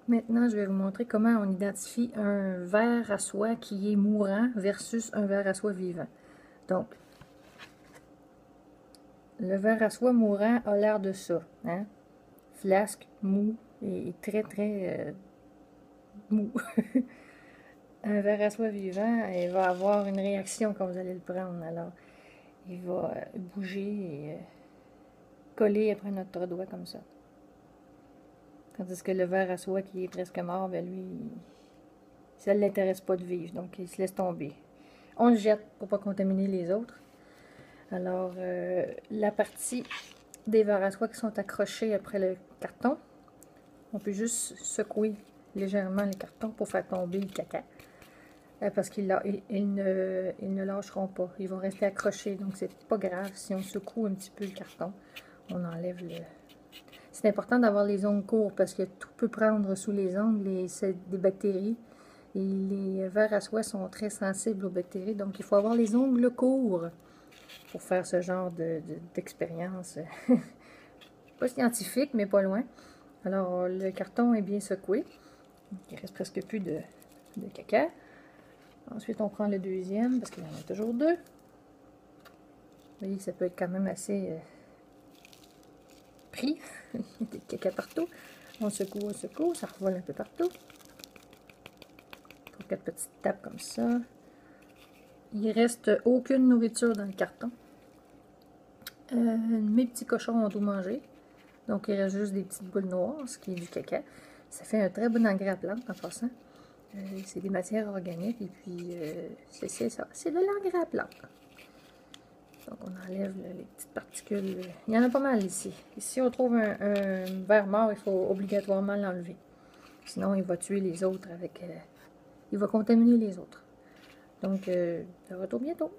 Maintenant, je vais vous montrer comment on identifie un ver à soie qui est mourant versus un ver à soie vivant. Donc, le ver à soie mourant a l'air de ça, hein? Flasque, mou et très très mou. Un ver à soie vivant, il va avoir une réaction quand vous allez le prendre. Alors, il va bouger et coller après notre doigt comme ça. Tandis que le ver à soie qui est presque mort, ben lui, ça ne l'intéresse pas de vivre, donc il se laisse tomber. On le jette pour ne pas contaminer les autres. Alors, la partie des vers à soie qui sont accrochés après le carton, on peut juste secouer légèrement les cartons pour faire tomber le caca. Parce qu'ils ne lâcheront pas. Ils vont rester accrochés, donc c'est pas grave si on secoue un petit peu le carton. On enlève le... C'est important d'avoir les ongles courts parce que tout peut prendre sous les ongles et c'est des bactéries. Et les vers à soie sont très sensibles aux bactéries, donc il faut avoir les ongles courts pour faire ce genre d'expérience. Pas scientifique, mais pas loin. Alors, le carton est bien secoué. Il reste presque plus de caca. Ensuite, on prend le deuxième, parce qu'il y en a toujours deux. Vous voyez que ça peut être quand même assez pris. Il y a des caca partout. On secoue, ça revole un peu partout. 3-4 petites tapes comme ça. Il reste aucune nourriture dans le carton. Mes petits cochons ont tout mangé. Donc, il reste juste des petites boules noires, ce qui est du caca. Ça fait un très bon engrais à plante en passant. C'est des matières organiques et puis c'est ça. C'est de l'engrais à plante. Donc, on enlève les petites particules. Il y en a pas mal ici. Ici, on trouve un ver mort, il faut obligatoirement l'enlever. Sinon, il va tuer les autres avec... il va contaminer les autres. Donc, de retour bientôt.